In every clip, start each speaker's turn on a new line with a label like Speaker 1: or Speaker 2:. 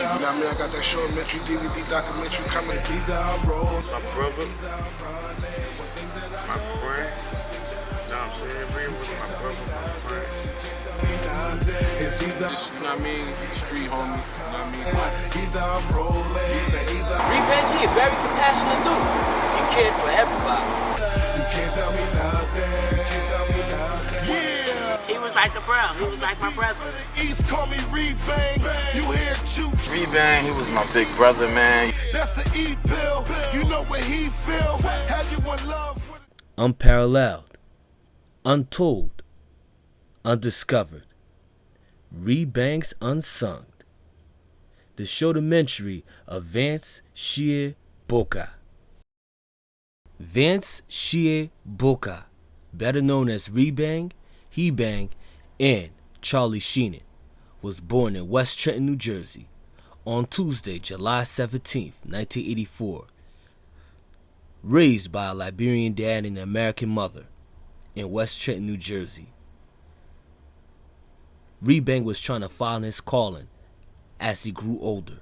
Speaker 1: I mean, I got that Showtumentary DVD documentary coming. It's either I roll.
Speaker 2: My brother, my friend. You know what I'm saying? Real with my brother, my friend.
Speaker 1: It's either,
Speaker 2: Just, you know what I mean? Street homie. You know what I mean?
Speaker 1: either I'm rolling.
Speaker 3: ReBang's, he a very compassionate dude. He cared for everybody.
Speaker 1: You can't tell me nothing.
Speaker 4: He was like a bro. He was like my brother.
Speaker 1: East call me ReBang. You hear choo.
Speaker 2: ReBang, he was my big brother, man.
Speaker 1: That's an E-pill. You know what he feel. Have you in love with
Speaker 5: Unparalleled, untold, undiscovered. ReBang's UnSunged. The Showtumentary of Vance, Shea, Boakai. Vance, Shea, Boakai, better known as ReBang, He-Bang, and Charlie Sheenan, was born in West Trenton, New Jersey, on Tuesday, July 17, 1984. Raised by a Liberian dad and an American mother in West Trenton, New Jersey. ReBang was trying to find his calling as he grew older.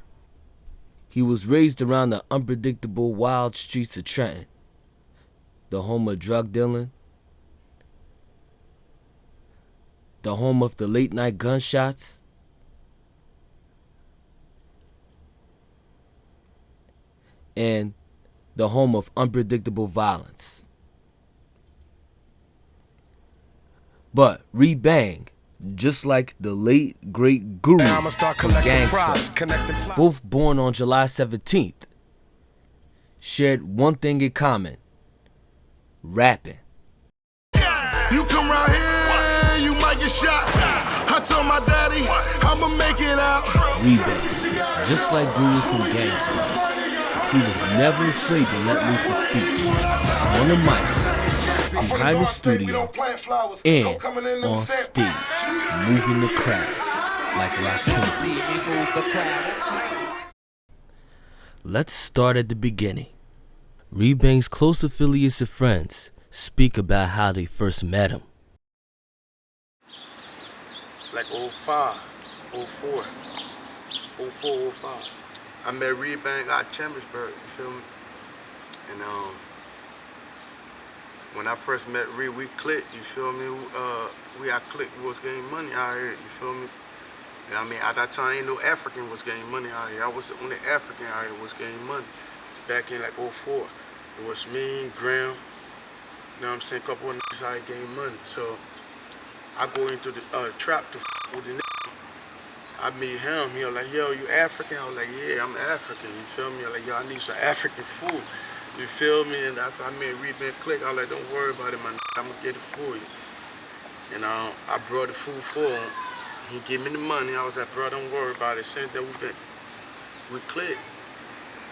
Speaker 5: He was raised around the unpredictable wild streets of Trenton, the home of drug dealing, the home of the late night gunshots, and the home of unpredictable violence. But ReBang, just like the late great Guru from Gangsta, both born on July 17th, shared one thing in common: rapping.
Speaker 1: you come around here, you might get shot. I told my daddy, I'ma make it out.
Speaker 5: ReBang, just like Guru from Gangsta, he was never afraid to let loose his speech on the mic, behind the studio, and on stage, moving the crowd like R.I.P. Let's start at the beginning. ReBang's close affiliates and friends speak about how they first met him.
Speaker 2: Like 05, 04, 04, 05. I met ReBang out of Chambersburg, you feel me? And when I first met Re, we clicked, you feel me? We got clicked, we was getting money out here, you feel me? And I mean, at that time, ain't no African was getting money out here. I was the only African out here was getting money. Back in like 04. It was me, Graham, you know what I'm saying? A couple of niggas out here getting money. So I go into the trap to with the nigga. I meet him, he was like, yo, you African? I was like, yeah, I'm African, you feel me? I was like, yo, I need some African food, you feel me? And that's how I made ReBang click. I was like, don't worry about it, man, I'm gonna get it for you. And I brought the food for him. He gave me the money. I was like, bro, don't worry about it. Since then, we clicked.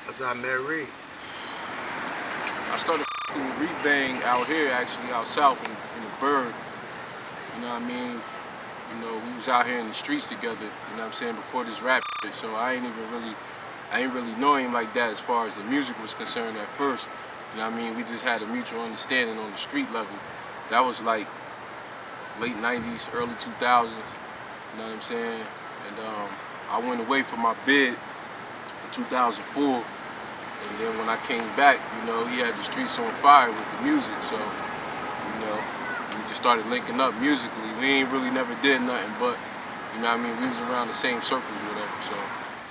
Speaker 2: That's how I met Re.
Speaker 6: I started with ReBang out here, actually, out south in the Bird. You know what I mean? You know, we was out here in the streets together, you know what I'm saying, before this rap shit. So I ain't really know him like that as far as the music was concerned at first. You know what I mean? We just had a mutual understanding on the street level. That was like late 90s, early 2000s, you know what I'm saying? And I went away for my bid in 2004. And then when I came back, you know, he had the streets on fire with the music. So, you know, we just started linking up musically. We ain't really never did nothing, but, you know what I mean, we was around the same circles or whatever, so.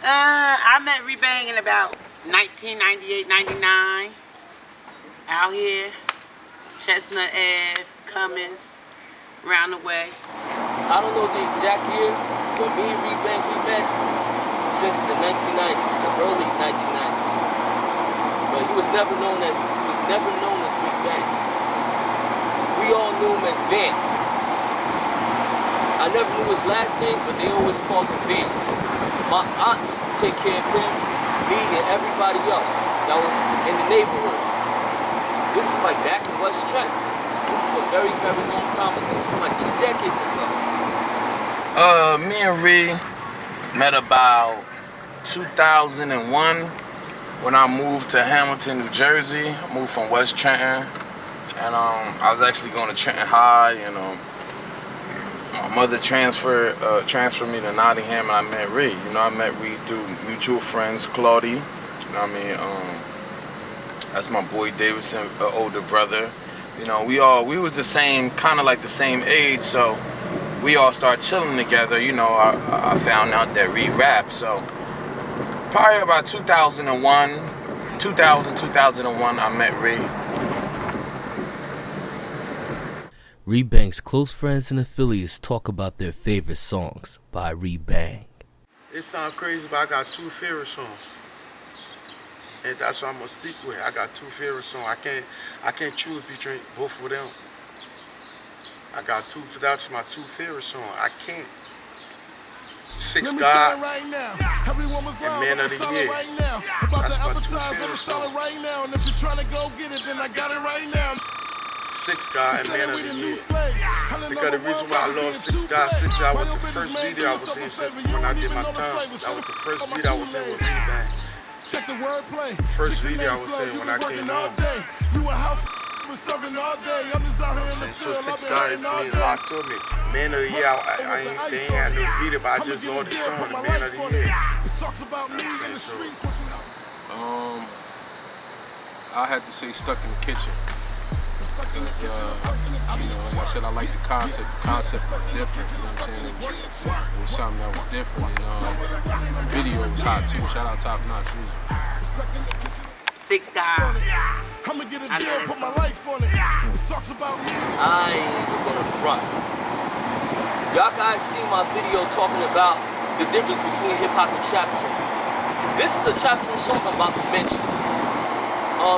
Speaker 4: I met ReBang in about 1998, 99. Out here, Chestnut Ave, Cummins, around the way.
Speaker 3: I don't know the exact year, but me and ReBang, we met since the 1990s, the early 1990s. But he was never known as ReBang. We all knew him as Vance. I never knew his last name, but they always called him Vance. My aunt used to take care of him, me, and everybody else that was in the neighborhood. This is like back in West Trenton. This is a very, very long time ago. This is like 2 decades ago.
Speaker 2: Me and Re met about 2001 when I moved to Hamilton, New Jersey. I moved from West Trenton. And I was actually going to Trenton High, and my
Speaker 7: my mother transferred me to Nottingham, and I met Ree. You know, I met Ree through mutual friends, Claudie. You know what I mean? That's my boy Davidson, older brother. You know, we was the same, kind of like the same age, so we all started chilling together. You know, I found out that Ree rapped, so probably about 2001, I met Ree.
Speaker 5: ReBang's close friends and affiliates talk about their favorite songs by ReBang.
Speaker 2: It sounds crazy, but I got 2 favorite songs. And that's what I'm gonna stick with. I got 2 favorite songs. I can't choose between both of them. I got 2, that's my 2 favorite songs. I can't. Six God
Speaker 1: right now. Everyone was
Speaker 2: and Man of the Year.
Speaker 1: Right now. About
Speaker 2: That's
Speaker 1: to
Speaker 2: my 2
Speaker 1: advertise
Speaker 2: favorite
Speaker 1: every
Speaker 2: songs.
Speaker 1: solid right now. And if you're trying to go get it, then I got it right now.
Speaker 2: 6 God and Man of the Year. Because the reason why I love 6 God, 6 God was the first video I was in since when I did my time. That was the first beat I was in with ReBang.
Speaker 1: Check the wordplay.
Speaker 2: First video I was in when I came home.
Speaker 1: You a house serving all day. I'm just out here in the
Speaker 2: And so
Speaker 1: field.
Speaker 2: 6 God means a lot to me. Man of the Year, they ain't had no video, but I just love the song, the Man of the Year.
Speaker 1: Talks about me in the streets.
Speaker 6: I had to say Stuck in the Kitchen. Because, you know, like I said, I like the concept. The concept was different, you know what I'm saying? It was something that was different, and the video was hot too. Shout out Top Notch Music.
Speaker 4: 6 God.
Speaker 1: I'ma get a deal, put my life on it. It talks about me.
Speaker 3: I ain't even gonna front. Y'all guys see my video talking about the difference between hip hop and trap tunes. This is a trap tune song I'm about to mention.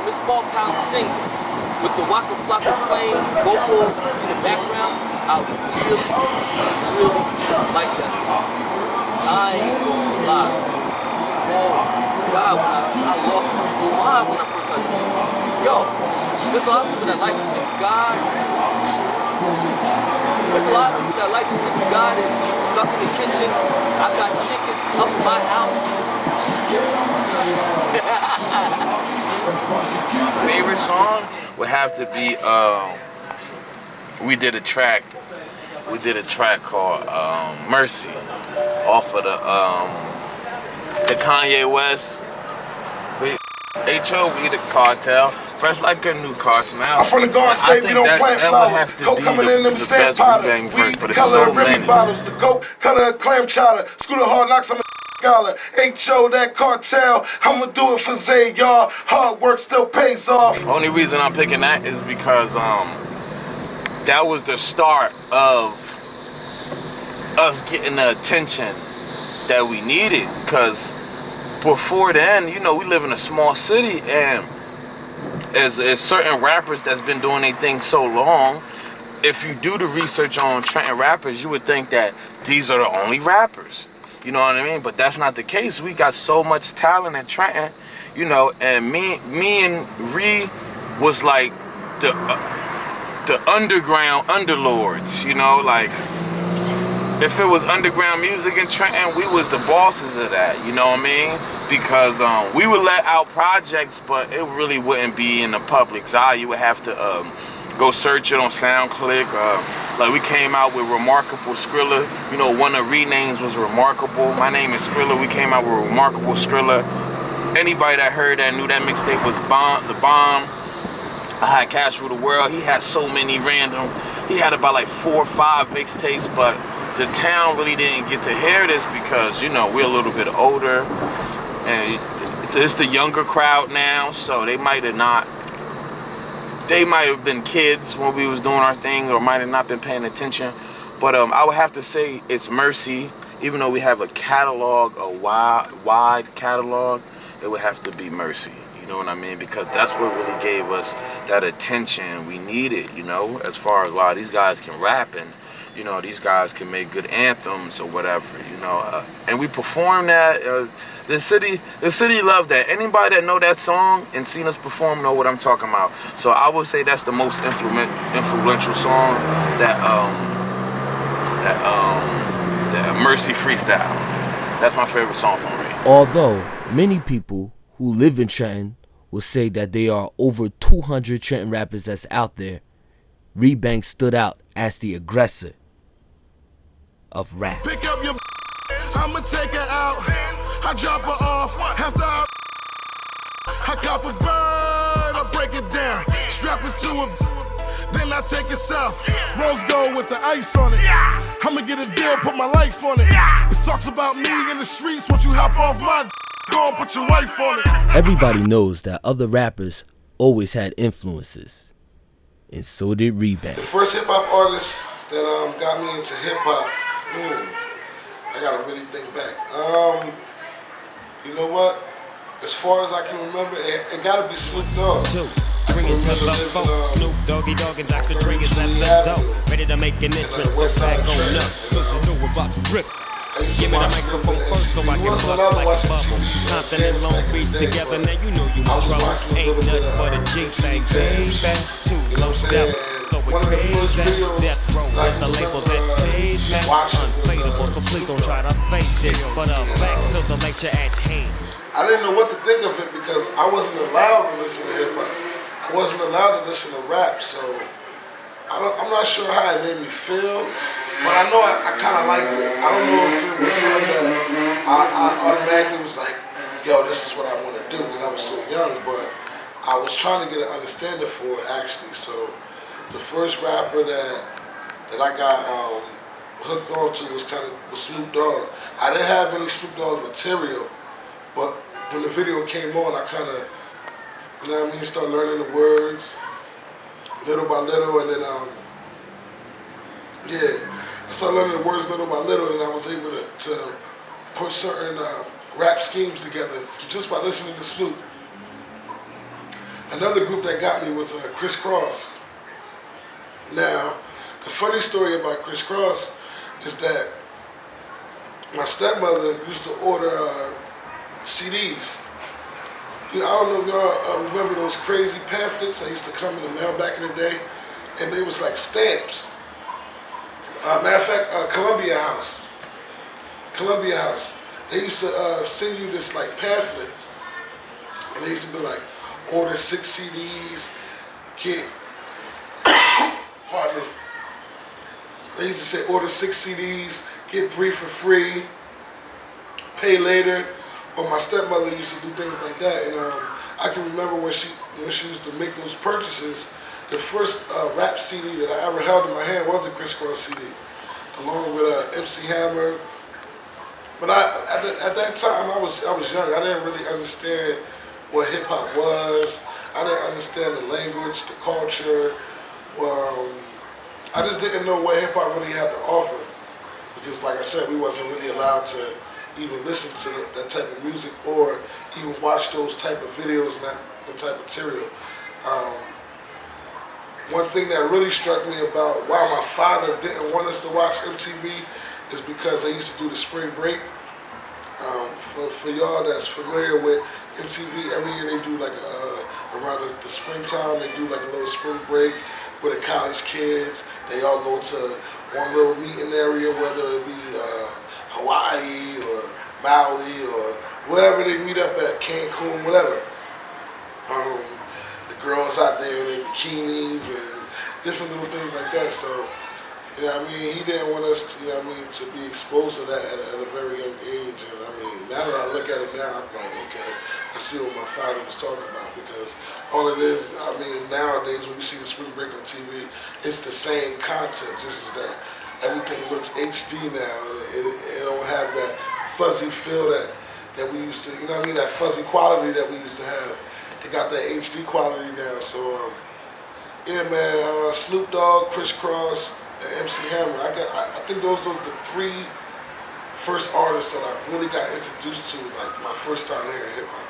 Speaker 3: It's called Pound Single. With the Waka Flocka Flame vocal in the background, I really like that song. I ain't gonna lie. Oh God, I lost my mind when I first heard this song. Yo, there's a lot of people that like 6 God. There's a lot of people that like 6 God and Stuck in the Kitchen. I got chickens up in my house.
Speaker 7: Favorite song would have to be we did a track called Mercy off of the Kanye West HOV, the Cartel, Fresh Like a New Car Smell.
Speaker 1: I'm from the Garden State, we don't plant flowers. Coke coming in them stamp powder. We color of Remy bottles, the coke, color of clam chowder. Scooter hard knocks, I'm a scholar. H.O. that cartel, I'ma do it for Zay, y'all. Hard work still pays off.
Speaker 7: The only reason I'm picking that is because that was the start of us getting the attention that we needed. Because before then, you know, we live in a small city, and as certain rappers that's been doing their thing so long, if you do the research on Trenton rappers, you would think that these are the only rappers. You know what I mean? But that's not the case. We got so much talent in Trenton, you know, and me and Ree was like the underground underlords, you know, like if it was underground music in Trenton, we was the bosses of that, you know what I mean? Because we would let out projects, but it really wouldn't be in the public's eye. You would have to go search it on SoundClick. Like we came out with Remarkable Skrillah. You know, one of Ree names was Remarkable. My name is Skrillah. We came out with Remarkable Skrillah. Anybody that heard that knew that mixtape was the bomb. I had Cash Rule the World. He had so many random. He had about like 4 or 5 mixtapes, but the town really didn't get to hear this because, you know, we're a little bit older and it's the younger crowd now, so they might have been kids when we was doing our thing or might have not been paying attention. But I would have to say it's Mercy. Even though we have a catalog, a wide catalog, it would have to be Mercy. You know what I mean? Because that's what really gave us that attention we needed, you know, as far as, wow, these guys can rap and, you know, these guys can make good anthems or whatever, you know. And we performed that. The city loved that. Anybody that know that song and seen us perform know what I'm talking about. So I would say that's the most influential song that Mercy freestyle. That's my favorite song from Ray.
Speaker 5: Although many people who live in Trenton will say that there are over 200 Trenton rappers that's out there, ReBang stood out as the aggressor. of rap.
Speaker 1: Pick up your I'ma take her out. I drop her off after I cop a bird, I break it down, strap it to her, then I take it south. Rose gold with the ice on it. I'ma get a deal, put my life on it. It talks about me in the streets. Once you hop off my go and put your wife on it.
Speaker 5: Everybody knows that other rappers always had influences, and so did ReBang.
Speaker 1: The first hip hop artist that got me into hip hop, I gotta really think back. You know what? As far as I can remember, it gotta be Snoop Dogg.
Speaker 8: Bring it to the folk, Snoop Doggy Dogg and Dr. Dre is at the door. Ready to make an entrance, so back on up, cause you know we're about to rip. Give me the microphone first so I can bust like a bubble. Continental and Long Beach together, now you know you in trouble. Ain't nothing but a G-thing, baby. Too low step, going crazy. Death Row is the label that pays me. Unfadable, so please don't try to fake this. But back to the lecture at hand.
Speaker 1: I didn't know what to think of it because I wasn't allowed to listen to hip hop. I wasn't allowed to listen to rap, so I'm not sure how it made me feel, but I know I kind of liked it. I don't know if it was something that I automatically was like, yo, this is what I want to do because I was so young, but I was trying to get an understanding for it actually. So the first rapper that I got hooked onto was Snoop Dogg. I didn't have any Snoop Dogg material. But when the video came on, I kind of, you know what I mean, started learning the words little by little, and then, I started learning the words little by little, and I was able to put certain rap schemes together just by listening to Snoop. Another group that got me was Criss Cross. Now, the funny story about Criss Cross is that my stepmother used to order CDs. You know, I don't know if y'all remember those crazy pamphlets that used to come in the mail back in the day, and they was like stamps. Matter of fact, Columbia House, they used to send you this like pamphlet, and they used to be like, order 6 CDs, get, pardon me. They used to say order 6 CDs, get 3 for free, pay later. Or my stepmother used to do things like that, and I can remember when she used to make those purchases. The first rap CD that I ever held in my hand was a Criss Cross CD, along with MC Hammer. But at that time I was young. I didn't really understand what hip hop was. I didn't understand the language, the culture. I just didn't know what hip hop really had to offer, because, like I said, we wasn't really allowed to even listen to that type of music or even watch those type of videos and that type of material. One thing that really struck me about why my father didn't want us to watch MTV is because they used to do the spring break. For y'all that's familiar with MTV, every year they do like around the springtime, they do like a little spring break with the college kids. They all go to one little meeting area, whether it be Hawaii or Maui or wherever they meet up at, Cancun, whatever. The girls out there in their bikinis and different little things like that. So, you know what I mean, he didn't want us to, you know what I mean, to be exposed to that at a very young age. And I mean, now that I look at it now, I'm like, okay, I see what my father was talking about, because all it is, I mean, nowadays when we see the spring break on TV, it's the same content, just as that everything looks HD now, and it don't have that fuzzy feel that we used to, you know what I mean, that fuzzy quality that we used to have. It got that HD quality now. So yeah, man, Snoop Dogg, Criss Cross, and MC Hammer. I think those are the 3 first artists that I really got introduced to, like my first time hearing hip hop.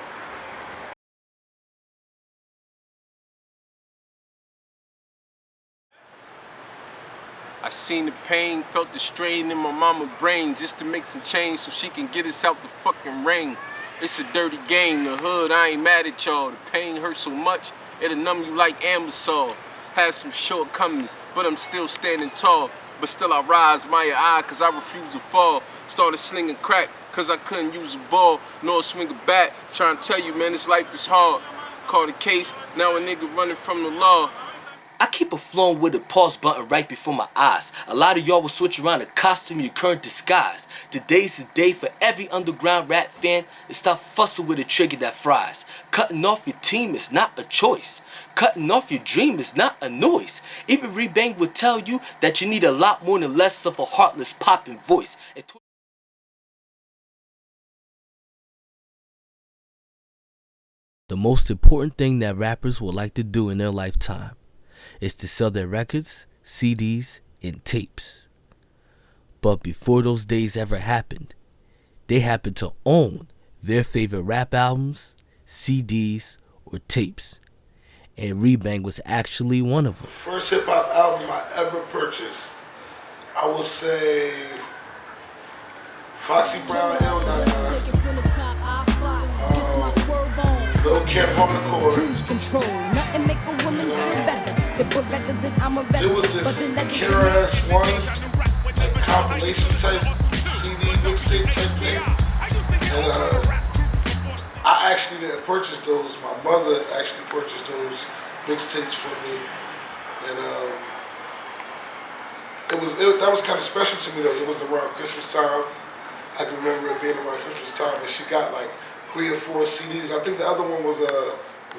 Speaker 6: I seen the pain, felt the strain in my mama's brain just to make some change so she can get us out the fucking rain. It's a dirty game, the hood, I ain't mad at y'all. The pain hurts so much, it'll numb you like Ambisol. Had some shortcomings, but I'm still standing tall. But still I rise, my eye, cause I refuse to fall. Started slinging crack, cause I couldn't use a ball, nor swing a bat. Trying to tell you, man, this life is hard. Caught a case, now a nigga running from the law.
Speaker 3: I keep a flowing with a pause button right before my eyes. A lot of y'all will switch around the costume your current disguise. Today's the day for every underground rap fan to stop fussing with a trigger that fries. Cutting off your team is not a choice. Cutting off your dream is not a noise. Even ReBang will tell you that you need a lot more than less of a heartless popping voice.
Speaker 5: The most important thing that rappers would like to do in their lifetime is to sell their records, CDs, and tapes. But before those days ever happened, they happened to own their favorite rap albums, CDs, or tapes. And ReBang was actually one of them.
Speaker 1: First hip-hop album I ever purchased, I would say Foxy Brown, L99. Lil' Kim Hardcore. There was this KRS-One compilation type CD mixtape type thing, and I actually didn't purchase those. My mother actually purchased those mixtapes for me, and that was kind of special to me though. It was around Christmas time. I can remember it being around Christmas time, and she got like 3 or 4 CDs. I think the other one was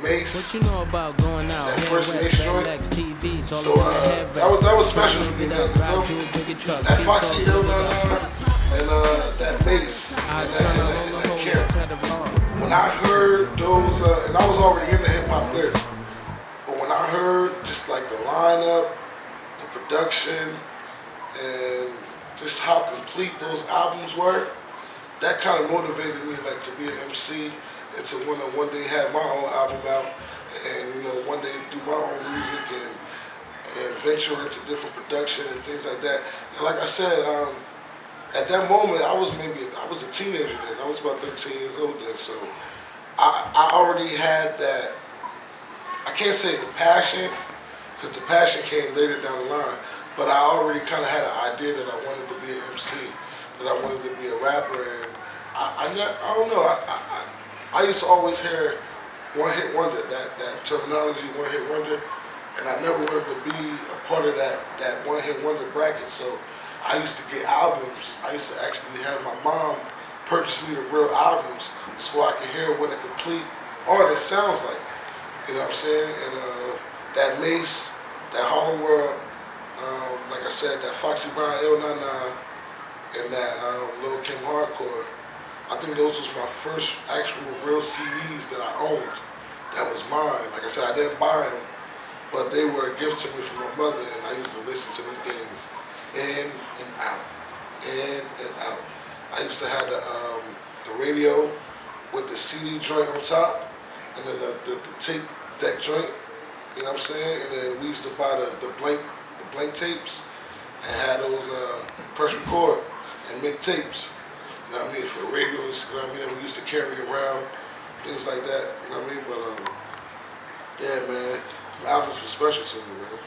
Speaker 1: Mace.
Speaker 8: What you know about going out?
Speaker 1: That first Mace joint. So that was special to me. That Foxy L99 and that Mace and that Kim. When I heard those, and I was already into hip hop lyrics, but when I heard just like the lineup, the production, and just how complete those albums were, that kind of motivated me like to be an MC and to want to one day have my own album out and one day do my own music and venture into different production and things like that. And like I said, at that moment I was a teenager then. I was about 13 years old then, so I already had that. I can't say the passion, because the passion came later down the line, but I already kind of had an idea that I wanted to be an MC, that I wanted to be a rapper, and I don't know. I used to always hear one hit wonder, that terminology, one hit wonder, and I never wanted to be a part of that one hit wonder bracket. So I used to get albums. I used to actually have my mom purchase me the real albums so I could hear what a complete artist sounds like. You know what I'm saying? And that Mace, that Harlem World, like I said, that Foxy Brown L99, and that Lil' Kim Hardcore, I think those was my first actual real CDs that I owned. That was mine. Like I said, I didn't buy them, but they were a gift to me from my mother, and I used to listen to them things in and out, in and out. I used to have the radio with the CD joint on top, and then the tape deck joint, you know what I'm saying? And then we used to buy the blank tapes and had those press record and make tapes. You know what I mean, for radios, you know what I mean, that we used to carry around, things like that, you know what I mean, but yeah, man, the albums were special to me, man.